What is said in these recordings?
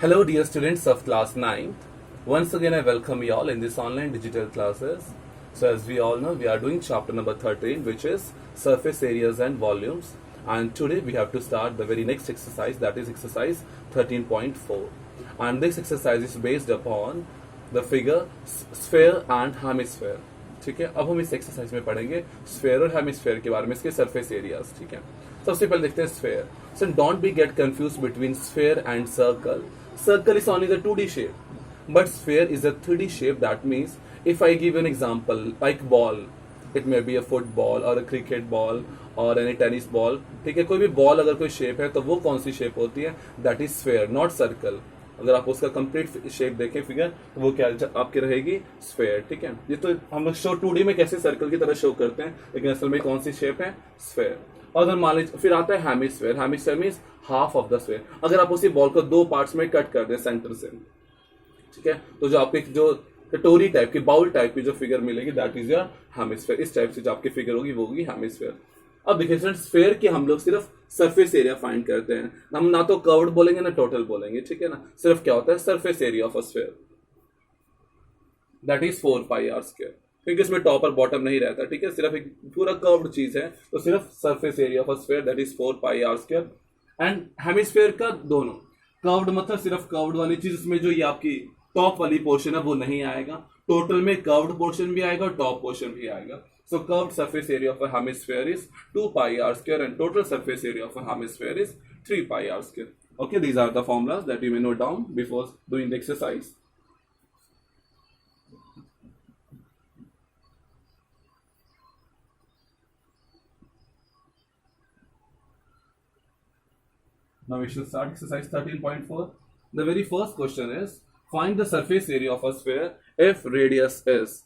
Hello, dear students of class 9. Once again, I welcome you all in this online digital classes. So, as we all know, we are doing chapter number 13, which is surface areas and volumes. And today we have to start the very next exercise, that is exercise 13.4. And this exercise is based upon the figure sphere and hemisphere. ठीक है, अब हम इस exercise में पढ़ेंगे sphere और hemisphere के बारे में, इसके सरफेस एरियाज. ठीक है, सबसे पहले देखते हैं sphere. So don't be get confuse between sphere and circle. Circle is only the 2D shape, but sphere is a 3D shape. That means if I give an example like ball, it may be a football or a cricket ball or any tennis ball. ठीक है, कोई भी ball अगर कोई shape है तो वो कौन सी शेप होती है? That is sphere, not circle. अगर आप उसका कंप्लीट शेप देखें फिगर तो वो क्या आपकी रहेगी? स्फेयर. ठीक है, ये तो हम लोग शो 2D में कैसे सर्कल की तरह शो करते हैं, लेकिन असल में कौन सी शेप है? स्फेयर. और अगर मान लीजिए फिर आता है hemisphere. Hemisphere means half of the sphere. अगर आप उसी बॉल को दो पार्ट्स में कट कर दें सेंटर से, ठीक है, तो जो आपकी जो कटोरी टाइप की, बाउल टाइप की जो फिगर मिलेगी दैट इज योर हेमिस्फेयर. इस टाइप से जो आपकी फिगर होगी वो होगी हेमिस्फेयर. अब देखिए फ्रेंड्स, स्फेयर की हम लोग सिर्फ सरफेस एरिया फाइंड करते हैं. हम ना तो कर्व्ड बोलेंगे ना टोटल बोलेंगे. ठीक है ना, सिर्फ क्या होता है? Surface area of a sphere, that is 4πr². क्योंकि इसमें टॉप और बॉटम नहीं रहता. ठीक है, सिर्फ एक पूरा कर्व्ड चीज है, तो सिर्फ surface area of a sphere that is 4πr². And hemisphere का दोनों कर्व्ड मतलब सिर्फ कर्व्ड वाली चीज, उसमें जो ये आपकी टॉप वाली पोर्शन है वो नहीं आएगा. टोटल में कर्व्ड पोर्शन भी आएगा और टॉप पोर्शन भी आएगा. So curved surface area of a hemisphere is 2πr² and total surface area of a hemisphere is 3πr². Okay, these are the formulas that you may note down before doing the exercise. Now we should start exercise 13.4. The very first question is find the surface area of a sphere if radius is.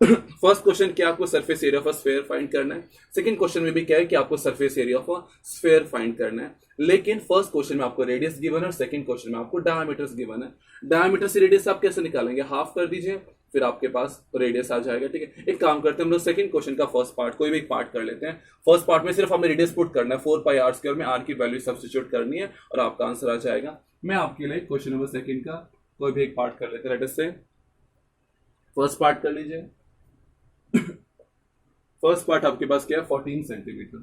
First question क्या आपको surface area of a sphere find करना है. Second question में भी क्या है कि आपको surface area of a sphere find करना है. लेकिन फर्स्ट क्वेश्चन में आपको रेडियस गिवन है और सेकंड क्वेश्चन में आपको डायमीटर्स गिवन है. डायमीटर से रेडियस आप कैसे निकालेंगे? हाफ कर दीजिए, फिर आपके पास रेडियस आ जाएगा. ठीक है, एक काम करते हैं, हम लोग सेकंड क्वेश्चन का फर्स्ट पार्ट कोई भी एक पार्ट कर लेते हैं. फर्स्ट पार्ट में सिर्फ हमें रेडियस पुट करना है, 4πr² में आर की वैल्यू सब्स्टिट्यूट करनी है और आपका आंसर आ जाएगा. मैं आपके लिए क्वेश्चन नंबर सेकंड का कोई भी एक पार्ट कर लेते हैं. लेट अस से फर्स्ट पार्ट कर लीजिए. फर्स्ट पार्ट आपके पास क्या है? 14 centimetre.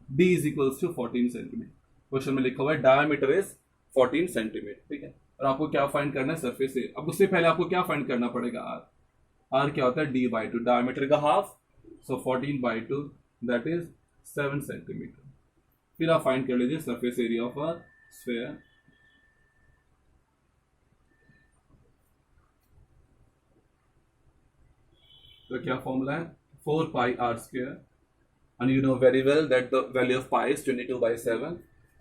d is equals to 14 centimetre. Question में लिखा हुआ है डायमीटर इज 14 सेंटीमीटर. ठीक है, और आपको क्या फाइंड करना है? सरफेस से. अब उससे पहले आपको क्या फाइंड करना पड़ेगा? r क्या होता है? d/2, डायमीटर का half. So 14/2 that is 7 centimetre. फिर आप फाइंड कर लीजिए surface area of a sphere. तो क्या फॉर्मूला है? 4πr². And you know very well that the value of pi is 22/7.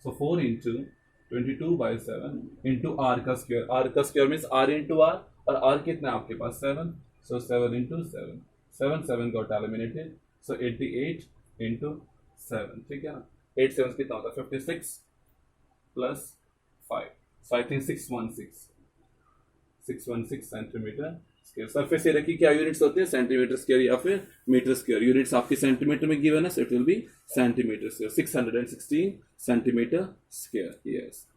So 4 into 22/7 into r का स्क्वायर. r का square means r into r, और r कितना है आपके पास? 7. So 7 into 7. 7 got eliminated. So 88 into 7. ठीक है ना, 8 7 कितना होता है? 56 plus 5. So I think 616 centimetre square. Surface area की क्या यूनिट्स होते हैं? सेंटीमीटर स्क्वायर या फिर मीटर स्क्वायर. यूनिट्स आपकी सेंटीमीटर में गिवन है, so it will be centimetre square. 616 centimetre square. Yes.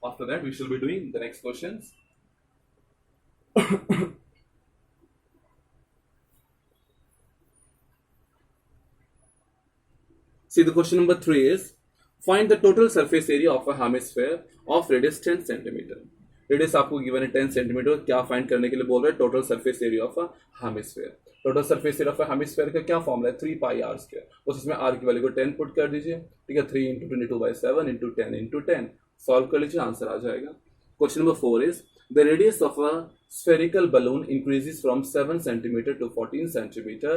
After that we shall be doing the next questions. See, the question number 3 is find the total surface area of a hemisphere of radius 10 centimetre. Radius आपको given है 10 centimetre. क्या find करने के लिए बोल रहे हैं? Total surface area of a hemisphere. Total surface area of a hemisphere का क्या फॉर्मूला है? 3πr². उसमें r की वैल्यू को 10 पुट कर दीजिए. ठीक है, 3 into 22/7 into 10 into 10. सॉल्व कर लीजिए, आंसर आ जाएगा. Question number 4 is the radius of a spherical balloon increases from 7 centimeter to 14 centimeter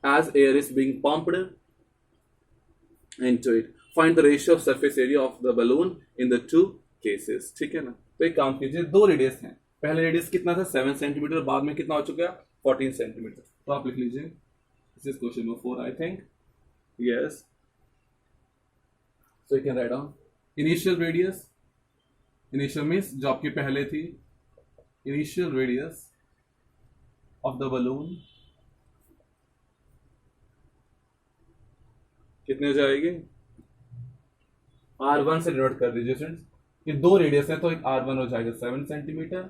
as air is being pumped into it. Find the ratio of surface area of the balloon in the two cases. ठीक है ना, तो एक काम कीजिए, दो radius हैं. पहले रेडियस कितना था? 7 सेंटीमीटर. बाद में कितना हो चुका है? 14 सेंटीमीटर. तो आप लिख लीजिए. This is question number 4 I think. Yes, so you can write down initial radius. Initial means जो आपकी पहले थी. Initial radius of the balloon कितने हो जाएगी? R1 से डिनोट कर दीजिए स्टूडेंट्स। ये दो रेडियस है तो एक R1 हो जाएगा 7 सेंटीमीटर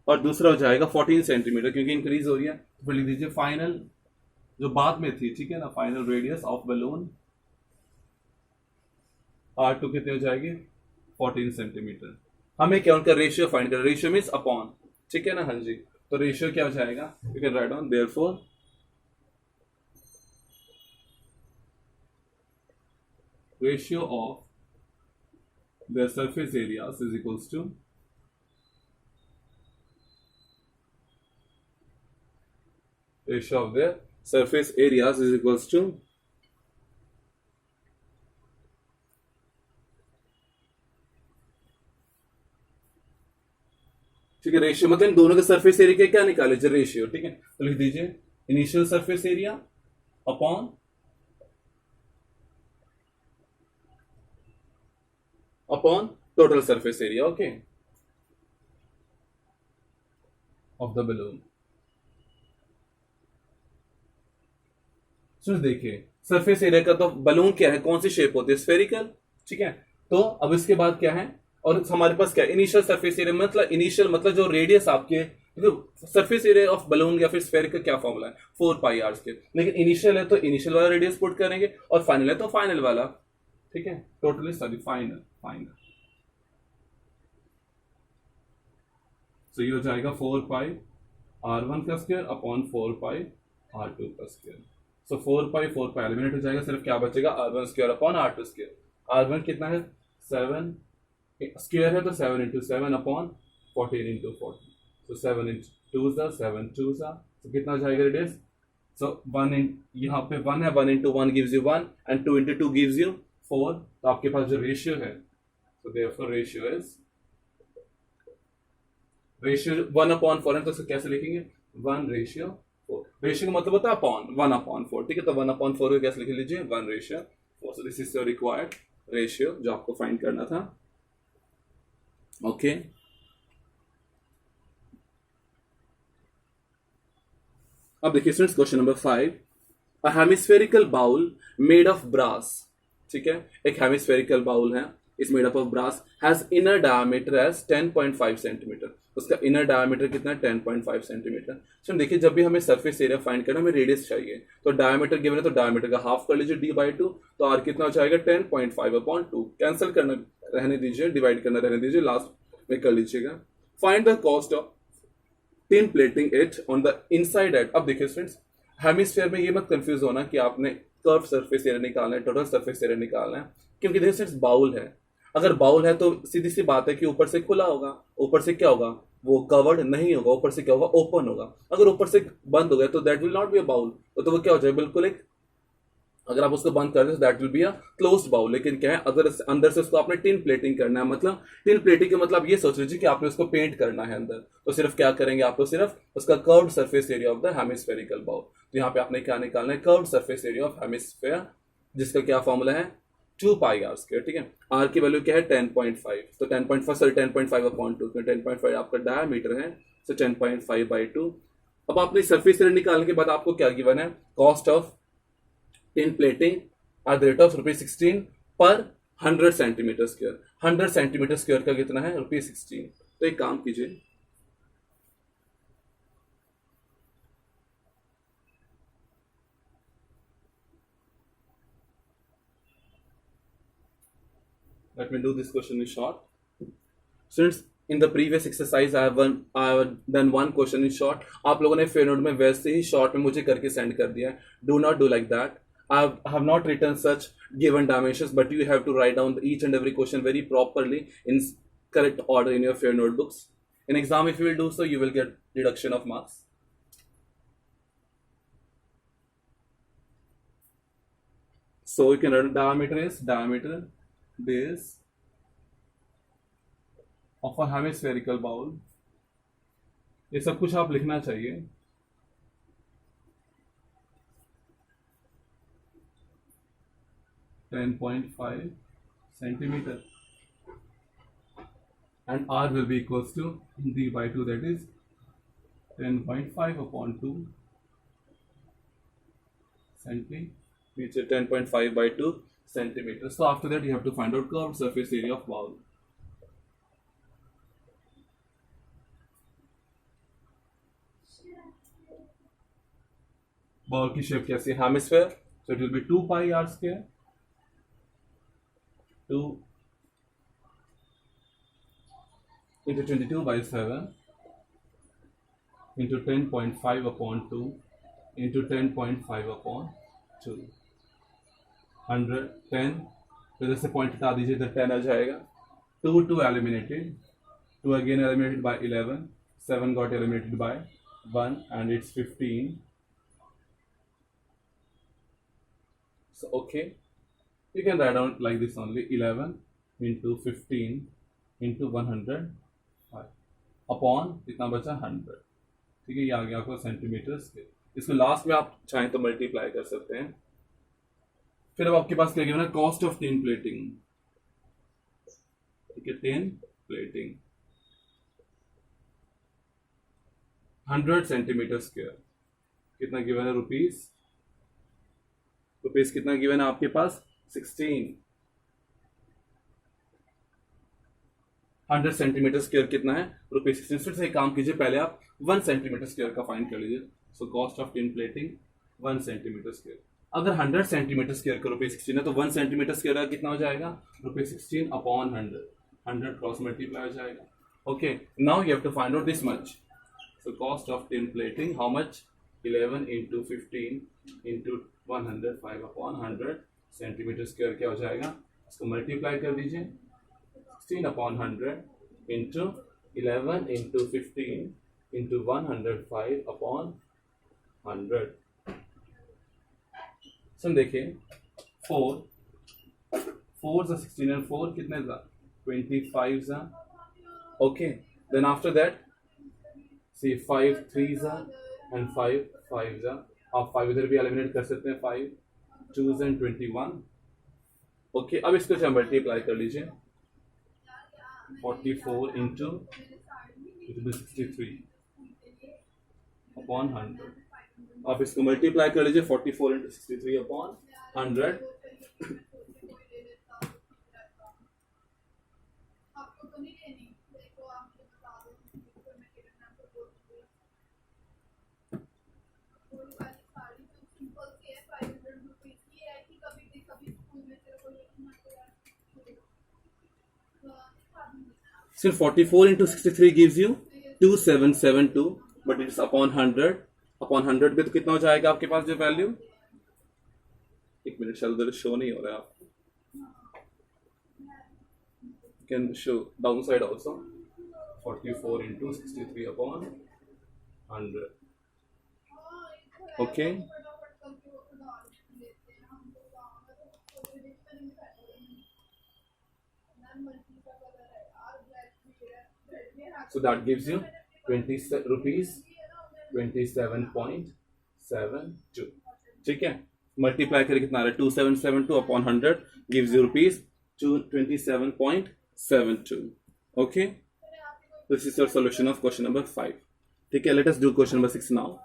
और दूसरा हो जाएगा 14 सेंटीमीटर, क्योंकि इंक्रीज हो रही है। तो फिर लिख दीजिए फाइनल, जो बाद में थी, ठीक है ना, final radius of balloon R2 कितने हो जाएगी? 14 सेंटीमीटर। हमें क्या उनका रेशियो फाइंड करना, रेशियो मीन्स अपॉन, ठीक है ना। हाँ जी, तो रेशियो क्या हो जाएगा? You can write down therefore ratio of their surface areas is equals to ratio of their surface areas is equals to ठीक है। रेशियो मतलब इन दोनों के सरफेस एरिया के क्या निकाले? रेशियो, ठीक है। तो लिख दीजिए initial surface area upon total surface area, okay, of the balloon. So देखिए सरफेस एरिया का तो बलून क्या है, कौन सी शेप होती है? स्फेरिकल, ठीक है। तो अब इसके बाद क्या है, और हमारे पास क्या, इनिशियल सरफेस एरिया, मतलब इनिशियल मतलब जो रेडियस आपके सरफेस एरिया ऑफ बलून या फिर स्फेयर का क्या फॉर्मूला है? 4πr²। लेकिन इनिशियल है तो इनिशियल वाला रेडियस पुट करेंगे और फाइनल है तो फाइनल वाला, ठीक है। Totally sorry final final. तो ये हो जाएगा 4πr1 का स्क्वायर अपॉन 4πr2 का स्क्वायर। सो 4π एलिमिनेट हो जाएगा, सिर्फ क्या बचेगा? R1 square upon R2 square. R1 कितना है? 7 स्क्वायर है तो 7 इंटू 7 अपॉन 14 इंटू 14। सो 7 इंटू 2 7 2 तो कितना हो जाएगा रेडियस? सो 1 इन यहाँ पे 1 है, 1 into 1 gives you 1 and 2 into 2 gives you 4। तो आपके पास जो रेशियो है, तो देयरफॉर रेशियो इज रेशियो 1/4 है, तो इसको कैसे लिखेंगे? 1/4। रेशियो का मतलब होता है अपॉन, 1/4, ठीक है। तो 1/4 को कैसे लिख लीजिए? 1/4। So this is your required ratio जो आपको फाइंड करना था, ओके। अब देखिए students question number 5, a hemispherical bowl made of brass, ठीक है। एक हेमिस्फेरिकल बाउल है, is made up of brass, has inner diameter as 10.5 centimetre. उसका इनर डायमीटर कितना है? 10.5 सेंटीमीटर। सो देखिए जब भी हमें सरफेस एरिया फाइंड करना, हमें रेडियस चाहिए, तो डायमीटर गिवन है तो डायमीटर का हाफ कर लीजिए d/2। तो आर कितना हो जाएगा? 10.5/2। कैंसिल करना रहने दीजिए, डिवाइड करना रहने दीजिए, लास्ट में कर लीजिएगा। Find the cost of tin plating it on the inside at. अब देखिए स्टूडेंट्स, हेमिस्फीयर में ये मत कंफ्यूज होना कि आपने कर्व सरफेस एरिया निकालना है, टोटल सरफेस एरिया निकालना है, क्योंकि देखिए स्टूडेंट्स बाउल है। अगर बाउल है तो सीधी सी बात है कि ऊपर से खुला होगा, ऊपर से क्या होगा? वो कवर्ड नहीं होगा, ऊपर से क्या होगा? ओपन होगा। अगर ऊपर से बंद हो गया तो that will not be a bowl, तो वो क्या हो जाएगा? बिल्कुल एक, अगर आप उसको बंद कर दें that will be a closed bowl. लेकिन क्या है, अगर अंदर से उसको आपने टिन प्लेटिंग करना है, मतलब टिन प्लेटिंग का मतलब ये सोच लीजिए कि आपने उसको पेंट करना है अंदर, तो सिर्फ क्या करेंगे? आपको सिर्फ उसका curved surface area of the hemispherical bowl. तो यहाँ पे आपने क्या निकालना है? Curved surface area of hemisphere, जिसका क्या फॉर्मूला है? 2πr², ठीक है। आर की वैल्यू क्या है? 10.5। तो 10.5 तो 10.5 आपका डायमीटर है, तो 10.5/2। अब आपने सरफेस एरिया निकालने के बाद आपको क्या गिवन है? Cost of tin plating at the rate of ₹16 पर 100 सेंटीमीटर स्क्वायर। 100 सेंटीमीटर स्क्वायर का कितना है? ₹16। तो एक काम कीजिए, let me do this question in short. Since in the previous exercise I have done one question in short, आप लोगों ने फेयर नोट में वैसे ही शॉर्ट में मुझे करके सेंड कर दिया है। Do not do like that. I have not written such given dimensions, but you have to write down each and every question very properly in correct order in your fair notebooks. In exam, if you will do so, you will get deduction of marks. So you can write diameter is diameter base of a hemispherical bowl. ये सब कुछ आप लिखना चाहिए। (10.5 centimeter) and R will be equals to d/2, that is 10.5/2 centimeter. which is 10.5 by 2 centimeters. So after that you have to find out curved surface area of bowl. Bowl की shape कैसी है? Hemisphere. So it will be 2 pi r square. 2 into 22 by 7 into 10.5 upon 2 into 10.5 upon 2. 100, 10, तो जैसे point हटा दीजिए इधर 10 आ जाएगा. 2 eliminated, 2 again eliminated by 11, 7 got eliminated by 1 and it's 15. So okay, you can write down like this only, 11 into 15 into 105 upon कितना बचा 100. ठीक है, ये आ गया आपका सेंटीमीटर स्क्वायर. इसको लास्ट में आप चाहें तो मल्टीप्लाई कर सकते हैं. फिर अब आपके पास क्या गिवन है? Cost of tin plating. ठीक है, टिन प्लेटिंग 100 सेंटीमीटर स्क्वायर कितना गिवन है? रुपीस कितना गिवन है आपके पास? 16. 100 सेंटीमीटर स्क्वायर कितना है? रुपीज 16. फिर से काम कीजिए, पहले आप 1 सेंटीमीटर स्क्वायर का फाइंड कर लीजिए. सो cost of tin plating 1 centimetre square. अगर 100 सेंटीमीटर स्क्वायर का रुपीज 16 है तो 1 सेंटीमीटर स्क्वायर का कितना हो जाएगा? Rupees 16 upon 100. 100 क्रॉस मल्टीप्लाई हो जाएगा. Okay, now you have to find out this much. So cost of tin plating how much? 11 into 15 into 105 upon 100 centimetre square क्या हो जाएगा? इसको मल्टीप्लाई कर दीजिए. 16 upon 100 into 11 into 15 into 105 upon 100. सम देखिए, 4 जा 16 and 4 कितने जा? 25 जा. Okay, then after that see 5 3 जा and 5 जा. आप 5 इधर भी एलिमिनेट कर सकते हैं. 5 2 and 21. ओके, अब इसको चाहे मल्टीप्लाई कर लीजिए. 44 into 63 अपॉन 100. आप इसको मल्टीप्लाई कर लीजिए. 44 into 63 upon 100. So 44 into 63 gives you 2772, but it's upon 100. Upon 100 पे तो कितना हो जाएगा आपके पास जो वैल्यू? एक मिनट, शायद शो नहीं हो रहा है. आप can show down side also. 44 into 63 upon 100. Okay, so that gives you 20 rupees 27.72. ठीक है, मल्टीप्लाई करके कितना आ रहा है? 2772 upon 100 gives you rupees 27.72. okay, this is your solution of question number 5. ठीक है, let us do question number 6 now.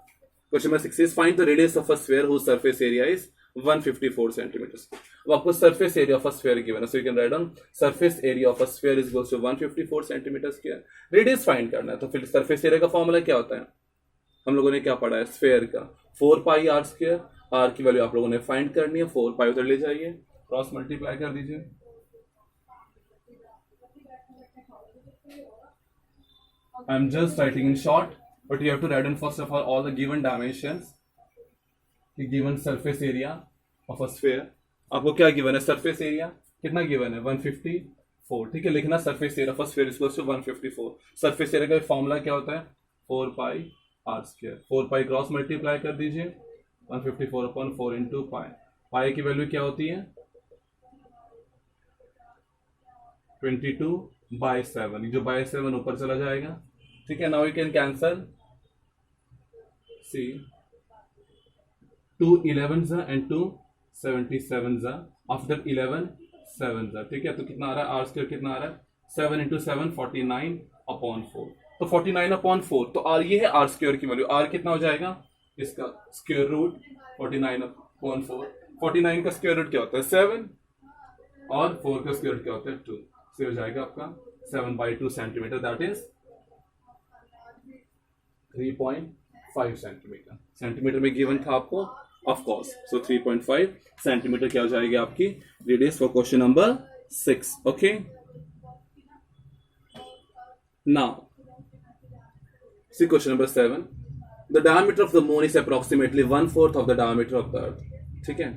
Question number 6 is find the radius of a sphere whose surface area is 154 centimeters. अब आपको surface area of a sphere given है, so you can write down surface area of a sphere is equals to 154 centimeters square. Radius find करना है, तो फिर surface area का formula क्या होता है? हम लोगों ने क्या पढ़ा है? स्फेयर का 4 पाई आर स्क्वायर. आर की वैल्यू आप लोगों ने फाइंड करनी है. 4 पाई उधर ले जाइए, क्रॉस मल्टीप्लाई कर दीजिए. I am just writing in short, but you have to write down first of all the given dimensions. Given surface area of a sphere. आपको क्या गिवन है? सरफेस एरिया कितना गिवन है? 154. ठीक है, लिखना surface area of a sphere equals to 154. Surface area का formula क्या होता है? 4 pi r square. 4 pi cross multiply कर दीजिए. 154 अपॉन 4 इंटू पाई. पाई की वैल्यू क्या होती है? 22/7. जो बाय 7 ऊपर चला जाएगा. ठीक है, now you can cancel. See 2 11s and 2 77s. After 11 7s. ठीक है, तो कितना आ रहा है? आर स्क्वायर कितना आ रहा है? 7 इंटू 7 49 अपॉन 4. तो 49 अपॉन 4, तो आर ये है आर स्क्वायर की वैल्यू. आर कितना हो जाएगा? इसका स्क्वायर रूट 49 अपॉन 4. 49 का स्क्वायर रूट क्या होता है 7 और 4 का स्क्वायर रूट क्या होता है 2, से हो जाएगा आपका 7/2 centimetre, that is 3.5 centimetre. Centimetre में गिवन था आपको ऑफ कोर्स, सो 3.5 सेंटीमीटर क्या हो जाएगी आपकी radius for question number 6। Okay, now see question number 7, the diameter of the moon is approximately 1/4 of the diameter of the अर्थ। ठीक है,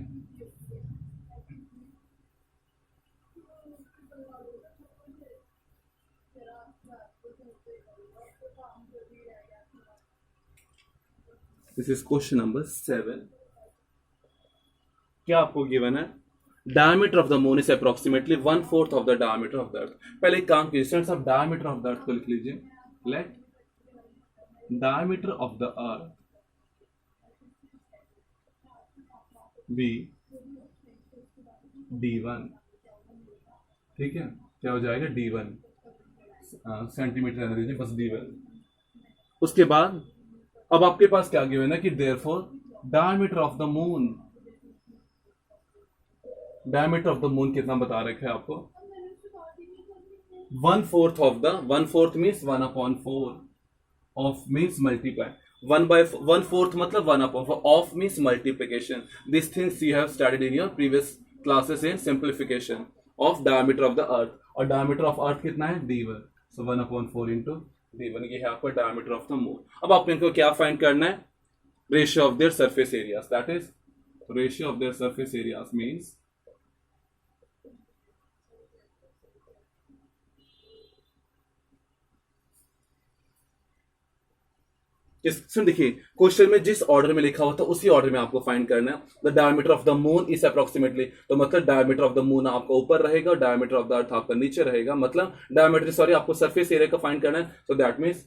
this is question number 7। क्या आपको गिवन है, diameter of the moon is approximately 1/4 of the diameter of the अर्थ। पहले एक काम कीजिए students, आप डायमीटर ऑफ द अर्थ को लिख लीजिए, let diameter of the earth be d1। ठीक है, क्या हो जाएगा d1 सेंटीमीटर रहने दीजिए बस d1। उसके बाद अब आपके पास क्या गिवन है कि therefore diameter of the moon, diameter of the moon कितना बता रखा है आपको 1/4 of the, 1/4 means 1/4 of means multiply, 1/4 मतलब 1/4 of means multiplication. This things you have studied in your previous classes in simplification of diameter of the अर्थ, और diameter of earth कितना है d1, सो 1/4 into d1, ये है आपका डायमीटर ऑफ द मून। अब आपने इनको क्या फाइंड करना है, ratio of their surface areas, that is ratio of their surface areas means देखिए क्वेश्चन में जिस ऑर्डर में लिखा हुआ था उसी ऑर्डर में आपको फाइंड करना है। The diameter of the moon is approximately, तो मतलब डायमीटर ऑफ द मून आपका ऊपर रहेगा और डायमीटर ऑफ द अर्थ आपका नीचे रहेगा, मतलब डायमीटर सॉरी आपको सरफेस एरिया का फाइंड करना है, so that means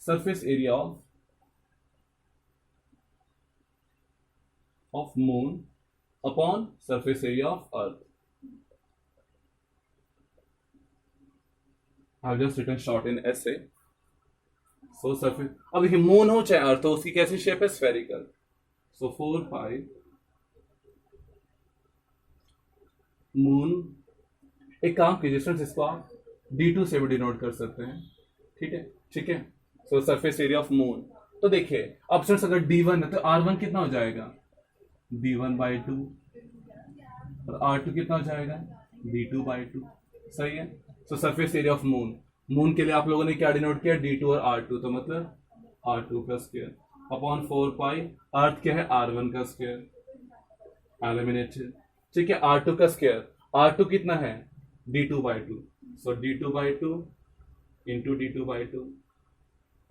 surface area of moon upon surface area of earth. I have just written short in SA. So surface, अब देखिए मून हो चाहे अर्थ हो, उसकी कैसी शेप है स्फेरिकल, सो 4 π मून। एक काम कीजिए स्टूडेंट्स, इसको आप d2 से भी डिनोट कर सकते हैं। ठीक है, ठीक है, सो सरफेस एरिया ऑफ मून। तो देखिए अब स्टूडेंट्स अगर d1 है तो r1 कितना हो जाएगा d1/2 और r2 कितना हो जाएगा d2/2। सही है, सो surface area of moon, moon के लिए आप लोगों ने क्या डिनोट किया d2 और r2, तो मतलब r2 का स्क्वायर अपॉन 4 π, अर्थ क्या है r1 का स्क्वायर एलिमिनेटेड। ठीक है, r2 का स्क्वायर, r2 कितना है d2/2, सो d2/2 into d2/2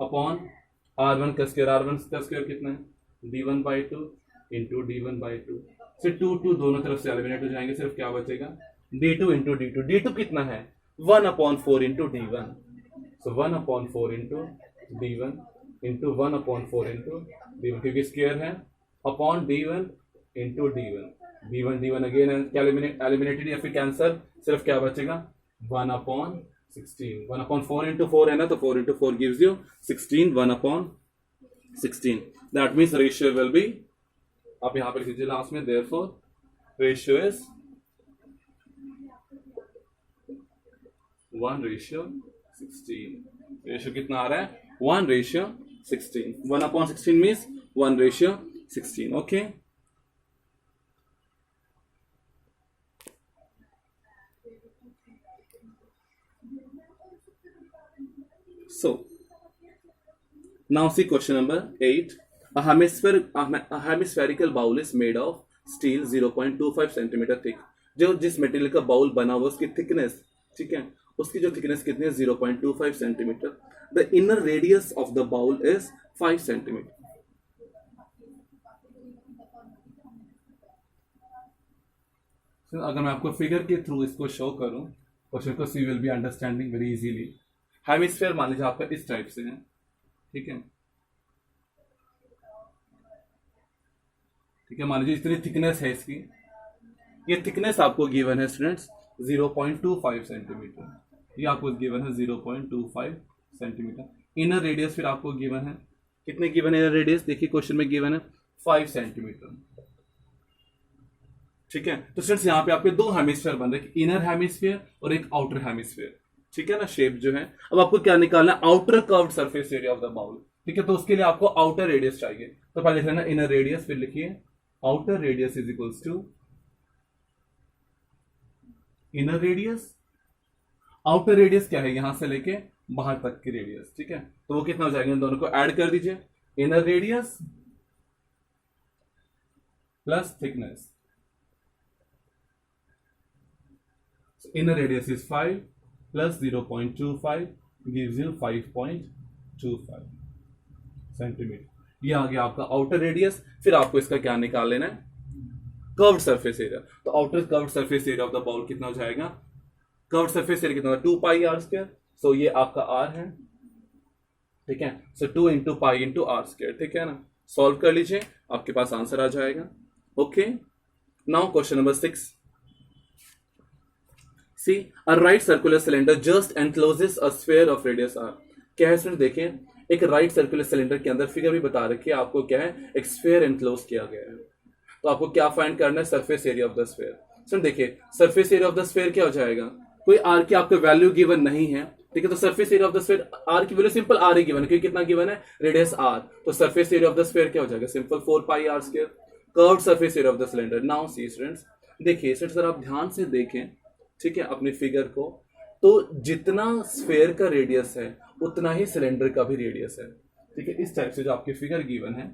upon r1 का स्क्वायर, r1 का स्क्वायर कितना है d1/2 इंटू d1/2 से 2 दोनों तरफ से एलिमिनेट हो जाएंगे, सिर्फ क्या बचेगा d2 इंटू d2 कितना है 1/4 इंटू d1, सो 1/4 into d1 into 1/4 into d1, क्योंकि स्क्वायर है upon d1 into d1 again eliminated या फिर कैंसर, सिर्फ क्या बचेगा 1/16, 1/4 इंटू 4 है ना, तो 4 into 4 gives you 16, 1/16, that means ratio will be, आप यहां पर लिख दीजिए लास्ट में, देयरफॉर रेशियो इज 1/16। रेशियो कितना आ रहा है 1/16, 1/16 means 1/16। Okay, so now see question number 8, a hemispherical bowl is made of steel 0.25 centimetre thick. जो जिस मटेरियल का बाउल बना हुआ उसकी थिकनेस, ठीक है, उसकी जो थिकनेस कितनी है 0.25 centimetre. The inner radius of the bowl is 5 centimetre. अगर मैं आपको फिगर के थ्रू इसको शो करूं, क्वेश्चन को see will be understanding very easily. Hemisphere मान लीजिए आपका इस टाइप से है, ठीक है, ठीक है, मान लीजिए इतनी थिकनेस है इसकी, ये थिकनेस आपको गिवन है स्टूडेंट्स 0.25 सेंटीमीटर, ये आपको गिवन है 0.25 सेंटीमीटर। इनर रेडियस फिर आपको गिवन है, कितने गिवन है इनर रेडियस, देखिए क्वेश्चन में गिवन है 5 सेंटीमीटर। ठीक है। तो स्टूडेंट्स यहाँ पे आपके दो हेमिस्फीयर बन रहे हैं, इनर हेमिस्फीयर और एक आउटर हेमिस्फीयर, ठीक है ना, शेप जो है। अब आपको क्या निकालना है, outer curved surface area of the bowl, ठीक है। तो उसके लिए आपको आउटर रेडियस चाहिए, तो पहले लिख लेना इनर रेडियस, फिर लिखिए outer radius is equals to inner radius. Outer radius क्या है, यहां से लेके बाहर तक की रेडियस, ठीक है। तो वो कितना हो जाएगा, इन दोनों को ऐड कर दीजिए, inner radius plus thickness. Inner radius is 5 plus 0.25 gives you 5.25 centimetre. ये आ गया आपका आउटर रेडियस। फिर आपको इसका क्या निकाल लेना है, कर्व्ड सरफेस एरिया। तो outer curved surface area of the bowl कितना हो जाएगा, कर्व्ड सरफेस एरिया कितना होगा, 2 पाई आर स्क्वायर। सो ये आपका आर है, ठीक है। So 2 into pi into r square, ठीक है ना। सॉल्व कर लीजिए, आपके पास आंसर आ जाएगा। Okay, now question number 6। See, a right circular cylinder just encloses a sphere of radius r. क्या है स्टूडेंट, देखें, एक राइट सर्कुलर सिलेंडर के अंदर फिगर भी बता रखी है आपको, क्या है, एक स्फीयर एनक्लोज किया गया है। तो आपको क्या फाइंड करना है, surface area of the sphere. Student देखिए, surface area of the sphere क्या हो जाएगा, कोई आर की आपको वैल्यू गिवन नहीं है, ठीक है। तो surface area of the sphere, r की वैल्यू सिंपल आर ही गिवन है, क्योंकि कितना गिवन है, रेडियस आर। तो surface area of the sphere क्या हो जाएगा, simple 4 pi r square, curved surface area of the cylinder. Now see students, देखिए स्टूडेंट्स, अगर आप ध्यान से देखें, ठीक है, अपनी फिगर को, तो जितना स्फीयर का रेडियस है उतना ही सिलेंडर का भी रेडियस है, ठीक है। इस टाइप से जो आपकी फिगर गिवन है,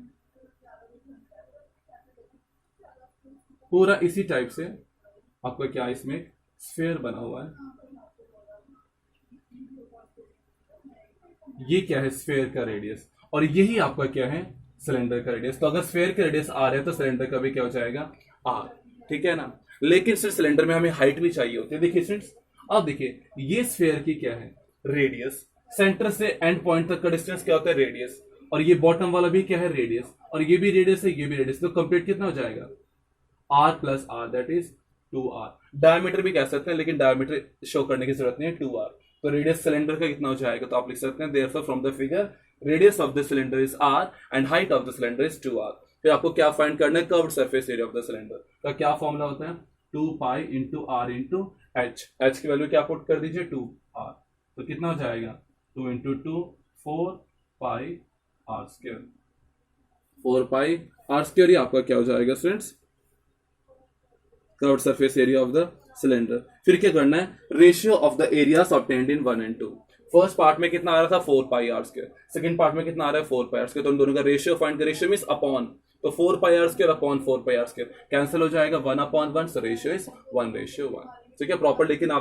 पूरा इसी टाइप से आपका क्या, इसमें स्फीयर बना हुआ है। ये क्या है, स्फीयर का रेडियस, और यही आपका क्या है, सिलेंडर का रेडियस। तो अगर स्फीयर का रेडियस आर है तो सिलेंडर का भी क्या हो जाएगा, आर, ठीक है ना। लेकिन सिर्फ सिलेंडर में हमें हाइट भी चाहिए होती है। देखिए स्टूडेंट्स, अब देखिए, ये स्फीयर की क्या है, रेडियस, सेंटर से एंड पॉइंट तक का डिस्टेंस क्या होता है, रेडियस, और ये बॉटम वाला भी क्या है, रेडियस, और ये भी रेडियस है, ये भी रेडियस। तो कंप्लीट कितना हो जाएगा, r plus r, that is 2r। Diameter भी कह सकते हैं, लेकिन डायमीटर शो करने की जरूरत नहीं है, 2r। तो रेडियस सिलेंडर का कितना हो जाएगा, तो आप लिख सकते हैं, therefore from the figure radius of the cylinder is r and height of the cylinder is 2r। फिर आपको क्या फाइंड करना है, curved surface area of the cylinder का क्या फॉर्मूला होता है, 2 pi into r into h. H की वैल्यू क्या पुट कर दीजिए, 2r। तो कितना हो जाएगा, 2 into 2 4 pi r square, 4 pi r square. ये आपका क्या हो जाएगा students, curved surface area of the cylinder. फिर क्या करना है, ratio of the areas obtained in 1 and 2। First part में कितना आ रहा था, 4 pi r square, second part में कितना आ रहा है, 4 पाई आर स्क्वायर। तो इन दोनों का रेशियो फाइंड कर, रेशियो मींस अपॉन, तो 4 pi r square upon 4 pi r square cancel हो जाएगा, 1 अपॉन 1, सो रेशियो इज 1:1, ठीक है, प्रॉपर। लेकिन